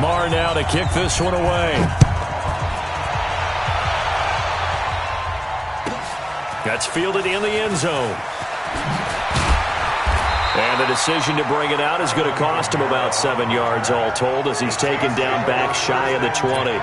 Marr now to kick this one away. That's fielded in the end zone. And the decision to bring it out is going to cost him about 7 yards all told as he's taken down back shy of the 20.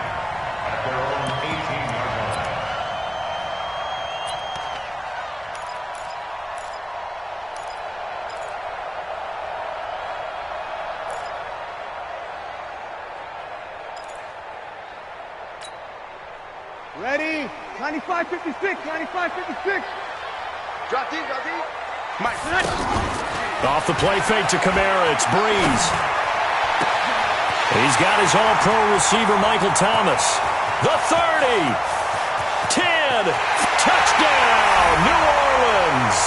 Ready? 95-56, 95-56. Drop deep, drop deep. Mike. Off the play fake to Kamara, it's Breeze. He's got his all-pro receiver, Michael Thomas. The 30. 10. Touchdown, New Orleans.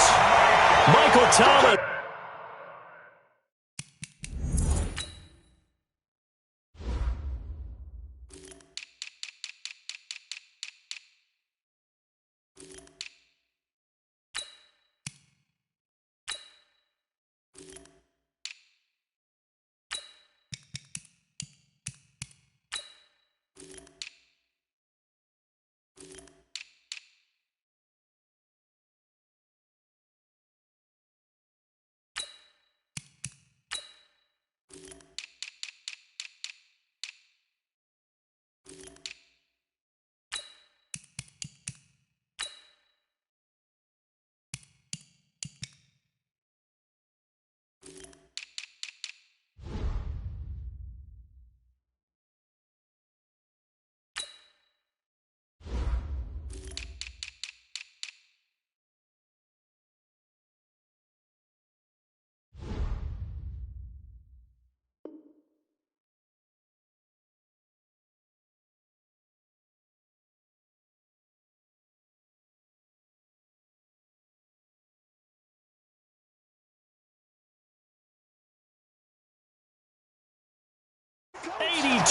Michael Thomas.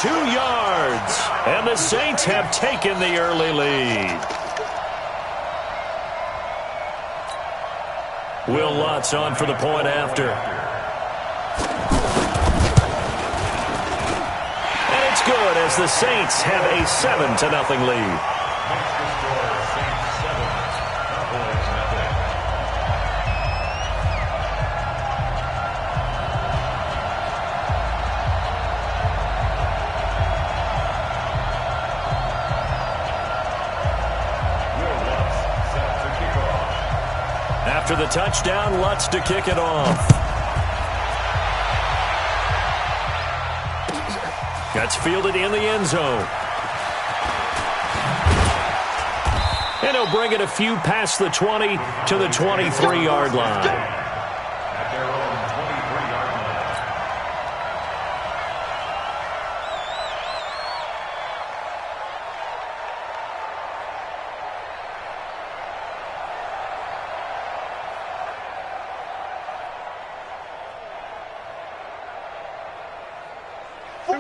Yards, and the Saints have taken the early lead. Will Lutz on for the point after. And it's good as the Saints have a 7-0 lead. After the touchdown, Lutz to kick it off. That's fielded in the end zone. And he'll bring it a few past the 20 to the 23-yard line.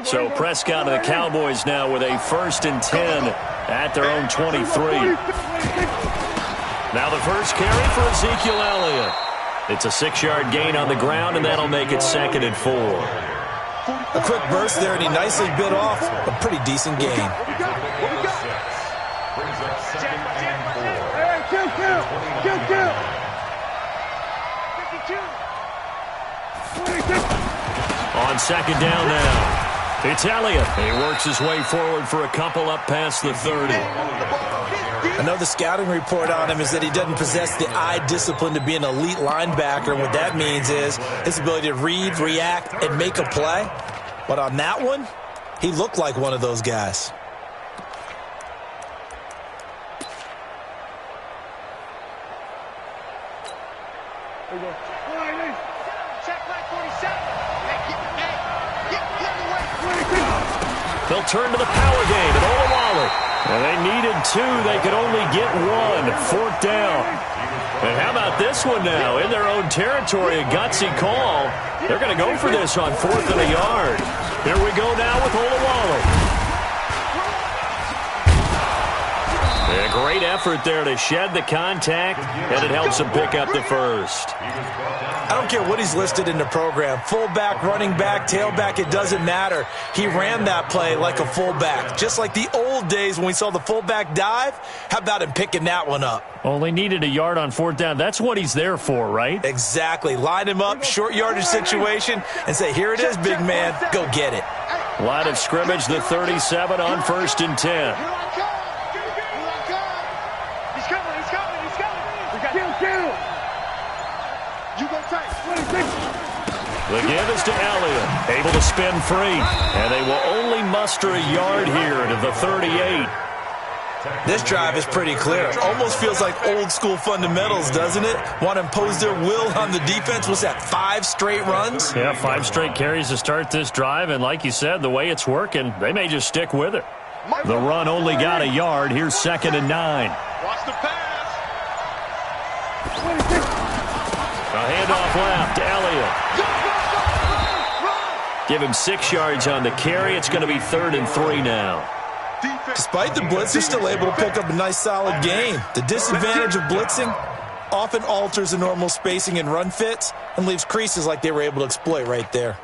So Prescott and the Cowboys now with a 1st and 10 at their own 23. Now the first carry for Ezekiel Elliott. It's a 6-yard gain on the ground, and that'll make it 2nd and 4. A quick burst there, and he nicely bit off a pretty decent gain. On 2nd down now. It's Elliott. He works his way forward for a couple up past the 30. I know the scouting report on him is that he doesn't possess the eye discipline to be an elite linebacker. And what that means is his ability to read, react, and make a play. But on that one, he looked like one of those guys. They'll turn to the power game at Olawale. And they needed 2. They could only get 1. 4th down. And how about this one now? In their own territory, a gutsy call. They're going to go for this on 4th and a yard. Here we go now with Olawale. A great effort there to shed the contact, and it helps him pick up the first. I don't care what he's listed in the program. Fullback, running back, tailback, it doesn't matter. He ran that play like a fullback. Just like the old days when we saw the fullback dive. How about him picking that one up? Only needed a yard on fourth down. That's what he's there for, right? Exactly. Line him up, short yardage situation, and say, here it is, big man. Go get it. Line of scrimmage, the 37 on 1st and 10. The give is to Elliott, able to spin free, and they will only muster a yard here to the 38. This drive is pretty clear. Almost feels like old school fundamentals, doesn't it? Want to impose their will on the defense. Was that 5 straight runs? Yeah, 5 straight carries to start this drive, and like you said, the way it's working, they may just stick with it. The run only got a yard. Here's 2nd and 9. Watch the pass. A handoff left to Elliott. Give him 6 yards on the carry. It's going to be 3rd and 3 now. Despite the blitz, they're still able to pick up a nice solid gain. The disadvantage of blitzing often alters the normal spacing and run fits and leaves creases like they were able to exploit right there.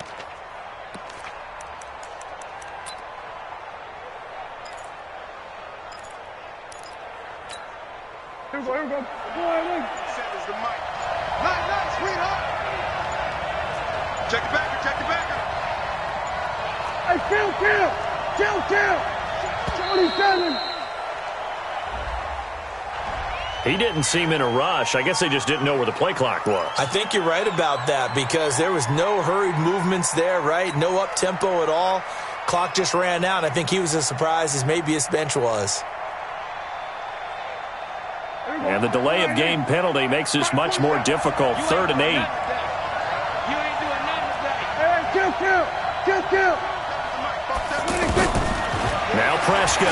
Here we go, here we go. Seven's the mic. Nice, sweetheart. Check the backer, check the backer. Hey, kill. 27. He didn't seem in a rush. I guess they just didn't know where the play clock was. I think you're right about that because there was no hurried movements there, right? No up-tempo at all. Clock just ran out. I think he was as surprised as maybe his bench was. And the delay of game penalty makes this much more difficult. 3rd and 8. You ain't doing nothing today. Hey, kill. Now Prescott.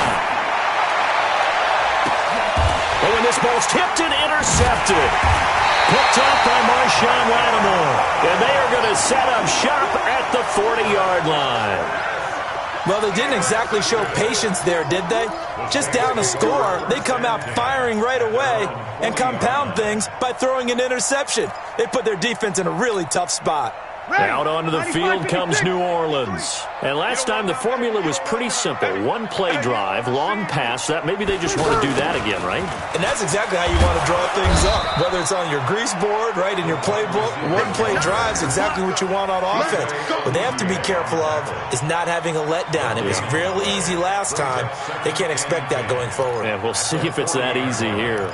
Oh, and this ball's tipped and intercepted. Picked up by Marshawn Lattimore. And they are going to set up shop at the 40-yard line. Well, they didn't exactly show patience there, did they? Just down a score, they come out firing right away and compound things by throwing an interception. They put their defense in a really tough spot. Out onto the field comes New Orleans. And last time the formula was pretty simple. 1 play drive, long pass. That maybe they just want to do that again, right? And that's exactly how you want to draw things up. Whether it's on your grease board, right, in your playbook, 1 play drive is exactly what you want on offense. What they have to be careful of is not having a letdown. It was real easy last time. They can't expect that going forward. And we'll see if it's that easy here.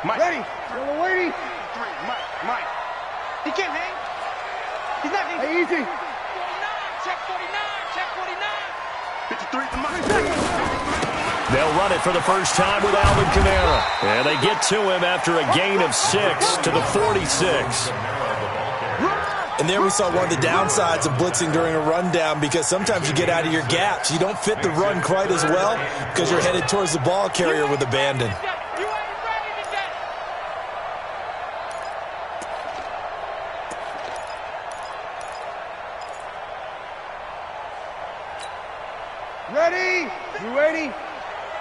Mike. Ready. Waiting. Mike. He can't hang. He's not hanging. Hey, easy. 49. Check 49. 53 to Mike. They'll run it for the first time with Alvin Kamara. And they get to him after a gain of 6 to the 46. And there we saw one of the downsides of blitzing during a rundown because sometimes you get out of your gaps. You don't fit the run quite as well because you're headed towards the ball carrier with abandon. Ready? You ready?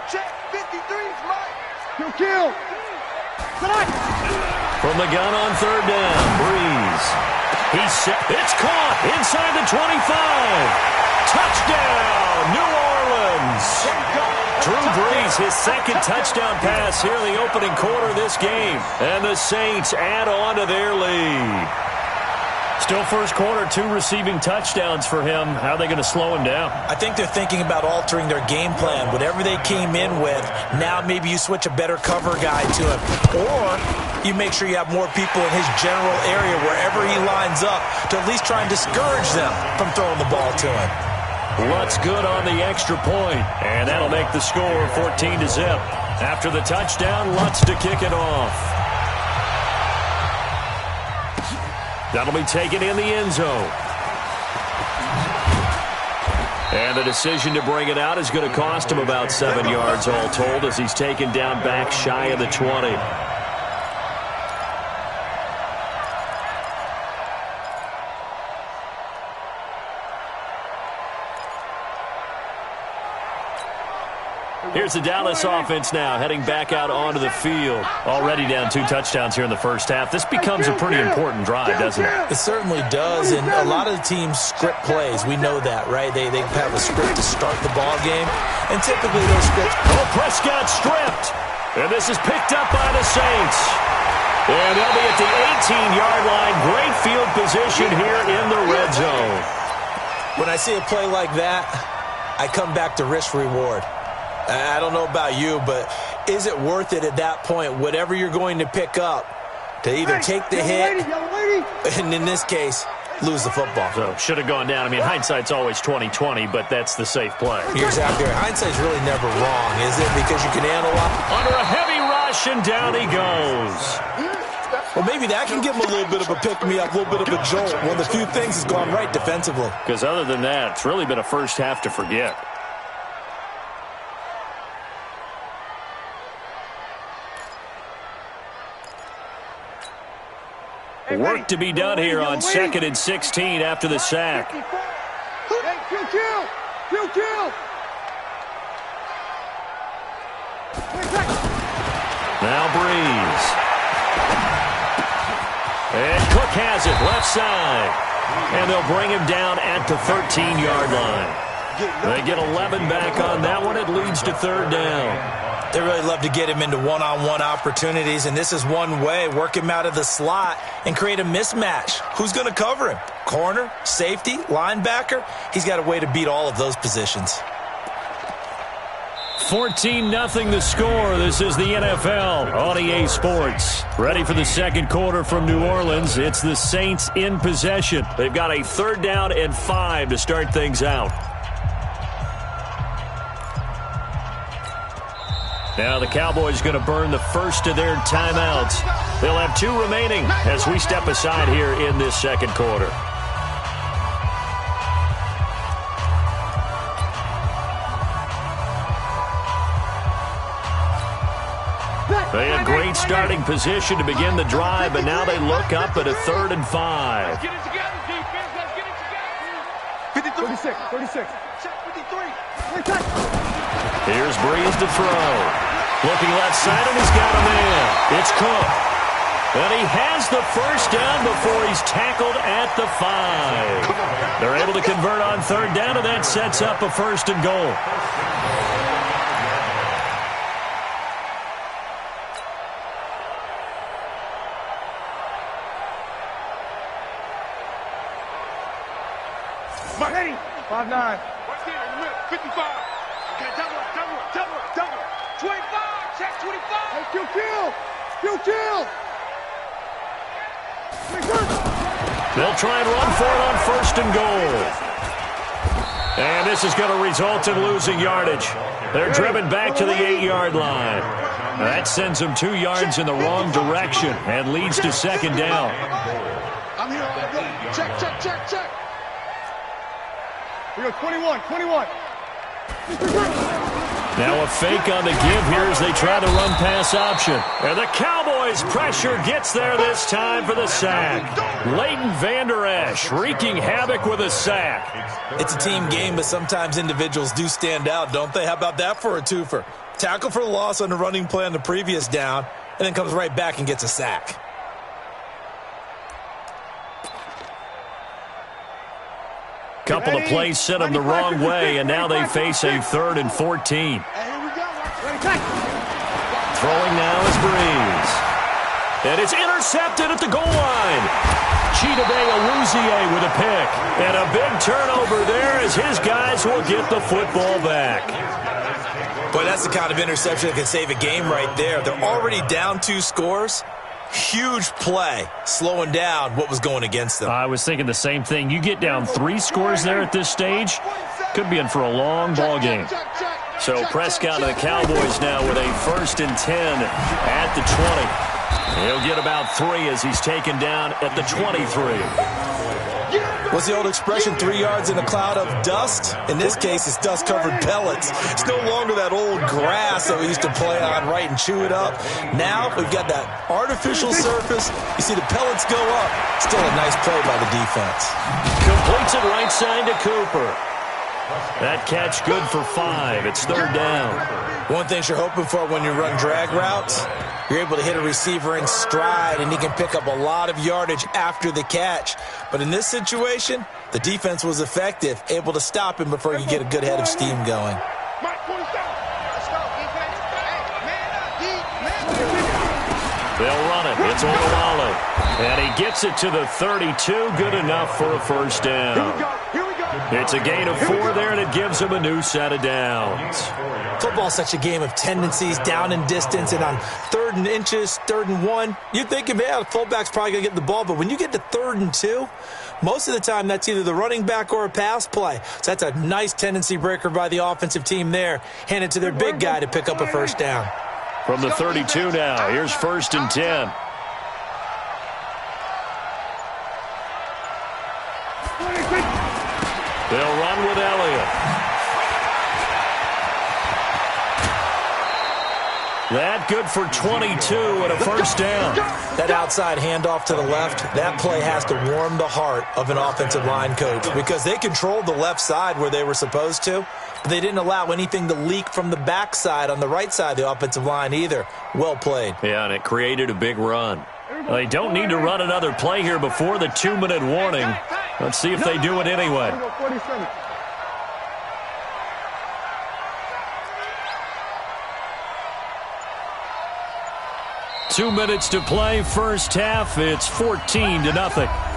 Check 53's Mike. Kill. From the gun on 3rd down, Breeze. He's set. It's caught inside the 25. Touchdown, New Orleans. Drew Brees, his 2nd touchdown pass here in the opening quarter of this game. And the Saints add on to their lead. Still first quarter, 2 receiving touchdowns for him. How are they going to slow him down? I think they're thinking about altering their game plan. Whatever they came in with, now maybe you switch a better cover guy to him. Or you make sure you have more people in his general area wherever he lines up to at least try and discourage them from throwing the ball to him. Lutz good on the extra point, and that'll make the score 14-0. After the touchdown, Lutz to kick it off. That'll be taken in the end zone. And the decision to bring it out is going to cost him about 7 yards all told as he's taken down back shy of the 20. Here's the Dallas offense now, heading back out onto the field. Already down 2 touchdowns here in the first half. This becomes a pretty important drive, doesn't it? It certainly does, and a lot of the teams script plays. We know that, right? They have a script to start the ball game, and typically those scripts... Oh, Prescott stripped, and this is picked up by the Saints. And they'll be at the 18-yard line. Great field position here in the red zone. When I see a play like that, I come back to risk-reward. I don't know about you, but is it worth it at that point, whatever you're going to pick up, to either take the hit, and in this case, lose the football? So, should have gone down. I mean, hindsight's always 20/20, but that's the safe play. You're exactly right. Hindsight's really never wrong, is it? Because you can analyze. Under a heavy rush, and down he goes. Well, maybe that can give him a little bit of a pick-me-up, a little bit of a jolt. One of the few things has gone right defensively. Because other than that, it's really been a first half to forget. Work to be done here on 2nd and 16 after the sack. Now Breeze. And Cook has it left side. And they'll bring him down at the 13-yard line. They get 11 back on that one. It leads to 3rd down. They really love to get him into one-on-one opportunities, and this is one way. Work him out of the slot and create a mismatch. Who's going to cover him? Corner, safety, linebacker? He's got a way to beat all of those positions. 14-0 the score. This is the NFL on EA Sports. Ready for the second quarter from New Orleans. It's the Saints in possession. They've got a 3rd down and 5 to start things out. Now the Cowboys going to burn the first of their timeouts. They'll have 2 remaining as we step aside here in this second quarter. They had great starting position to begin the drive, but now they look up at a 3rd and 5. 36. Here's Breeze to throw. Looking left side, and he's got a man. It's Cook. And he has the first down before he's tackled at the 5. They're able to convert on 3rd down, and that sets up a 1st and goal. Ready? 5'9". 55. Okay, double up. 25. Check 25. Hey, kill. They'll try and run for it on 1st and goal. And this is going to result in losing yardage. They're driven back to the 8-yard line. That sends them 2 yards in the wrong direction and leads to 2nd down. I'm here. Check. We go 21. Now a fake on the give here as they try to run pass option. And the Cowboys pressure gets there this time for the sack. Leighton Vander Esch wreaking havoc with a sack. It's a team game, but sometimes individuals do stand out, don't they? How about that for a twofer? Tackle for the loss on the running play on the previous down, and then comes right back and gets a sack. Couple of plays sent them the wrong way, and now they face a 3rd and 14. Throwing now is Breeze. And it's intercepted at the goal line. Chidobe Awuzie with a pick. And a big turnover there as his guys will get the football back. Boy, that's the kind of interception that can save a game right there. They're already down 2 scores. Huge play, slowing down what was going against them. I was thinking the same thing. You get down 3 scores there at this stage, could be in for a long ball game. So Prescott and the Cowboys now with a 1st and 10 at the 20. He'll get about 3 as he's taken down at the 23. What's the old expression, 3 yards in a cloud of dust? In this case, it's dust-covered pellets. It's no longer that old grass that we used to play on, right, and chew it up. Now we've got that artificial surface. You see the pellets go up. Still a nice play by the defense. Completes it right side to Cooper. That catch good for 5. It's third down. One thing you're hoping for when you run drag routes, you're able to hit a receiver in stride, and he can pick up a lot of yardage after the catch. But in this situation, the defense was effective, able to stop him before you get a good head of steam going. They'll run it. It's Olawale. And he gets it to the 32. Good enough for a first down. It's a gain of 4 there, and it gives him a new set of downs. Football's such a game of tendencies, down and distance, and on 3rd and inches, 3rd and 1, you'd think, yeah, the fullback's probably going to get the ball. But when you get to 3rd and 2, most of the time that's either the running back or a pass play. So that's a nice tendency breaker by the offensive team there. Hand it to their big guy to pick up a first down. From the 32 now, here's 1st and 10. They'll run with Elliott. That good for 22 and a first down. That outside handoff to the left, that play has to warm the heart of an offensive line coach because they controlled the left side where they were supposed to, but they didn't allow anything to leak from the backside on the right side of the offensive line either. Well played. Yeah, and it created a big run. They don't need to run another play here before the 2-minute warning. Let's see if they do it anyway. 2 minutes to play, first half. It's 14-0.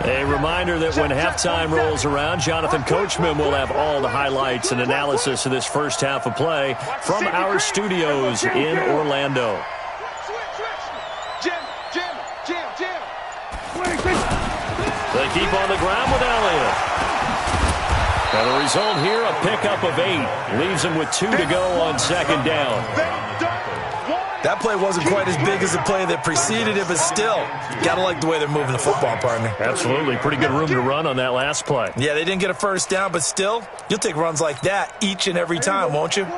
A reminder that when halftime rolls around, Jonathan Coachman will have all the highlights and analysis of this first half of play from our studios in Orlando. They keep on the ground with Elliott. And the result here, a pickup of 8. Leaves him with 2 to go on 2nd down. That play wasn't quite as big as the play that preceded it, but still, gotta like the way they're moving the football, partner. Absolutely. Pretty good room to run on that last play. Yeah, they didn't get a first down, but still, you'll take runs like that each and every time, won't you? On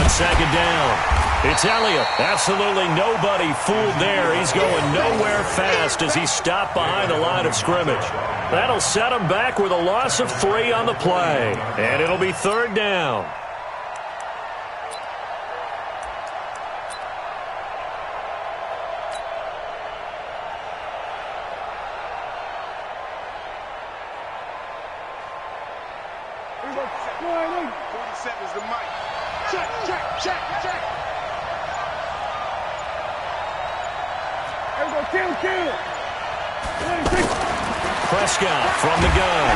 2nd down. It's Elliott. Absolutely nobody fooled there. He's going nowhere fast as he stopped behind the line of scrimmage. That'll set him back with a loss of 3 on the play. And it'll be 3rd down. Prescott from the gun.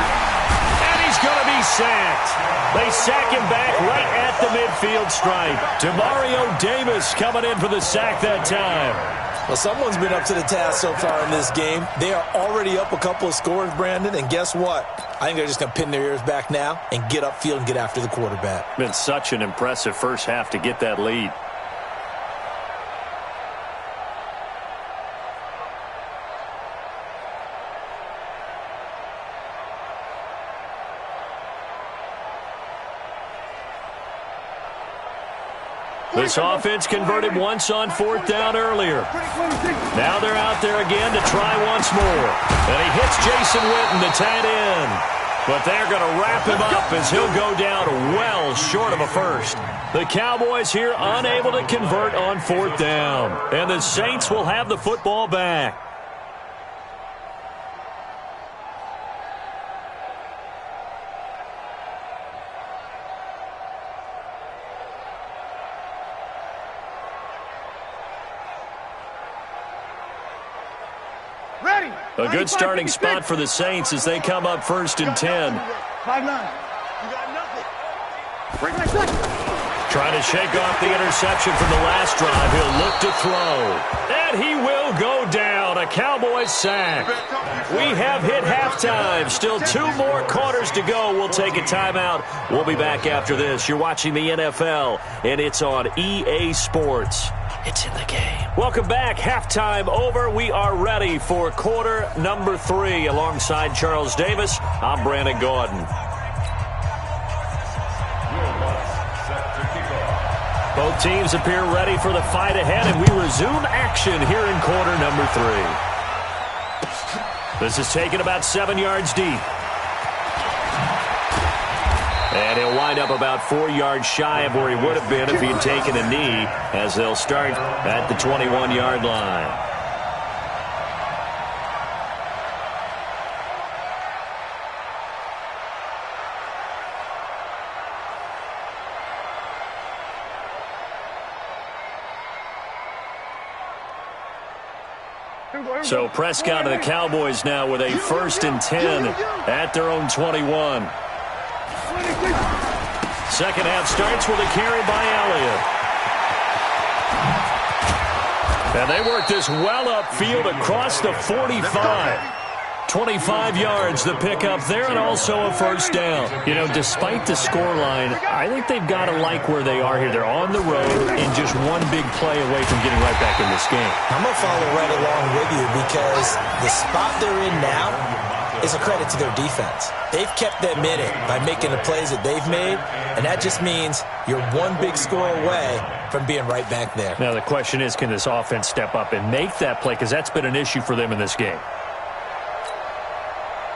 And he's going to be sacked. They sack him back right at the midfield stripe. DeMario Davis coming in for the sack that time. Well, someone's been up to the task so far in this game. They are already up a couple of scores, Brandon, and guess what? I think they're just going to pin their ears back now and get upfield and get after the quarterback. Been such an impressive first half to get that lead. This offense converted once on 4th down earlier. Now they're out there again to try once more. And he hits Jason Witten, the tight end. But they're going to wrap him up as he'll go down well short of a first. The Cowboys here unable to convert on 4th down. And the Saints will have the football back. A good starting spot for the Saints as they come up 1st and 10. 5-9. You got nothing. Trying to shake off the interception from the last drive. He'll look to throw. And he will go down and a Cowboys sack. We have hit halftime. Still 2 more quarters to go. We'll take a timeout. We'll be back after this. You're watching the NFL, and it's on EA Sports. It's in the game. Welcome back. Halftime over. We are ready for quarter number 3. Alongside Charles Davis, I'm Brandon Gordon. Both teams appear ready for the fight ahead, and we resume action here in quarter number 3. This is taken about 7 yards deep. And he'll wind up about 4 yards shy of where he would have been if he had taken a knee, as they'll start at the 21-yard line. So Prescott and the Cowboys now with a 1st and 10 at their own 21. Second half starts with a carry by Elliott. And they work this well upfield across the 45. 25 yards the pickup there, and also a 1st down. You know, despite the scoreline, I think they've got to like where they are here. They're on the road and just one big play away from getting right back in this game. I'm going to follow right along with you because the spot they're in now is a credit to their defense. They've kept them in it by making the plays that they've made, and that just means you're one big score away from being right back there. Now the question is, can this offense step up and make that play, because that's been an issue for them in this game.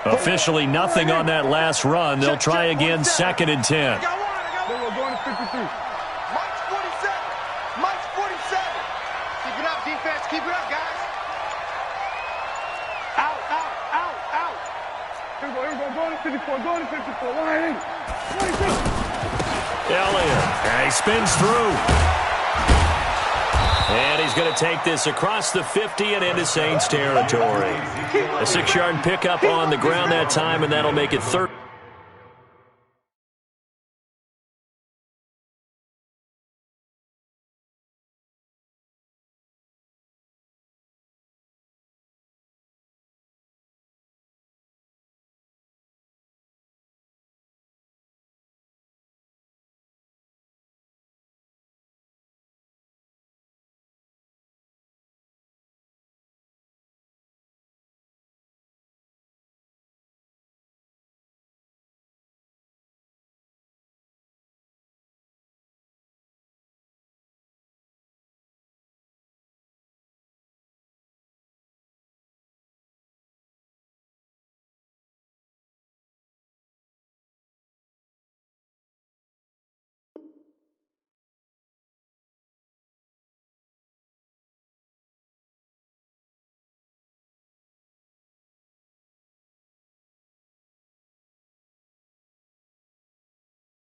Officially nothing on that last run. They'll try again, 2nd and 10. We're going to 53. Mike's 47. Mike's 47. Keep it up, defense. Keep it up, guys. Out, out, out, out. Here we go. Going to 54. Going to 54. Line in. 26. Elliott. And he spins through. And he's going to take this across the 50 and into Saints territory. A 6-yard pickup on the ground that time, and that'll make it 3rd.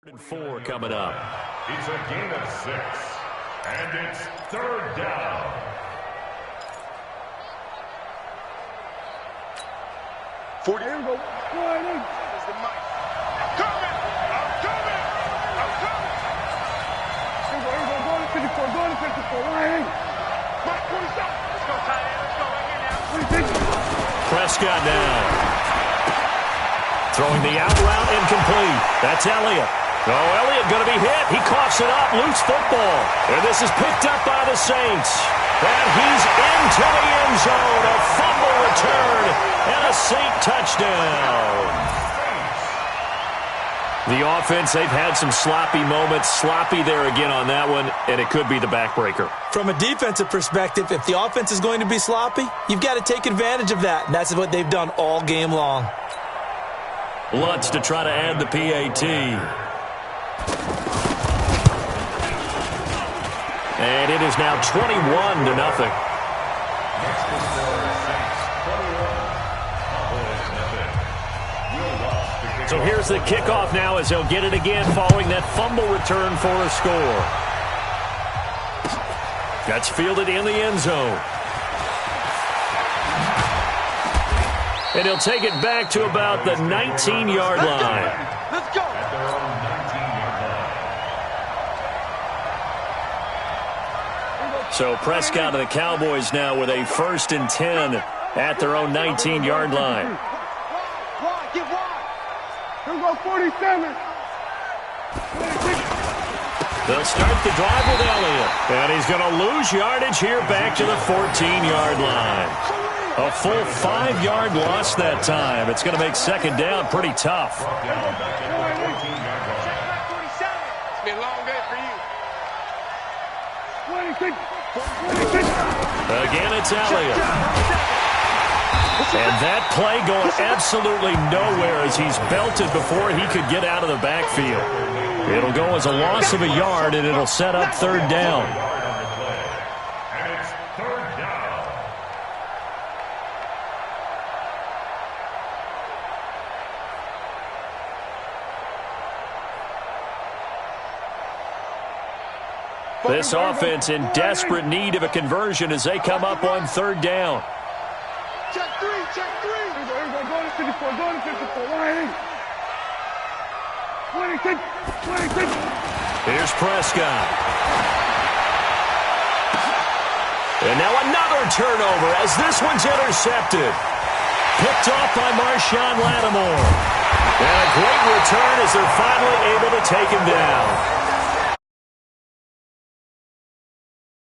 And 4 coming up. It's a game of 6, and it's 3rd down. Here we go. Is the mic. I'm coming. I'm coming. I'm coming. Here we go. Going to 54. Going to 54. Line in. Mike, 47. Let's go, tight end. Let's go right here now. Prescott now. Throwing the out route incomplete. That's Elliott. Oh, Elliott going to be hit. He coughs it up. Loose football. And this is picked up by the Saints. And he's into the end zone. A fumble return and a Saint touchdown. The offense, they've had some sloppy moments. Sloppy there again on that one, and it could be the backbreaker. From a defensive perspective, if the offense is going to be sloppy, you've got to take advantage of that. And that's what they've done all game long. Lutz to try to add the PAT. And it is now 21-0. So here's the kickoff now as they'll get it again following that fumble return for a score. That's fielded in the end zone. And he'll take it back to about the 19-yard line. Let's go. So Prescott and the Cowboys now with a 1st and 10 at their own 19-yard line. Get wide. Here go 47. They'll start the drive with Elliott. And he's going to lose yardage here back to the 14-yard line. A full 5-yard loss that time. It's going to make 2nd down pretty tough. It's been a long day for you. 26. Again, it's Elliott. And that play going absolutely nowhere as he's belted before he could get out of the backfield. It'll go as a loss of a yard, and it'll set up 3rd down. And it's 3rd down. This offense in desperate need of a conversion as they come up on 3rd down. Check 3. Here we go to 54. Go to 54. 26. Here's Prescott. And now another turnover as this one's intercepted. Picked off by Marshawn Lattimore. And a great return as they're finally able to take him down.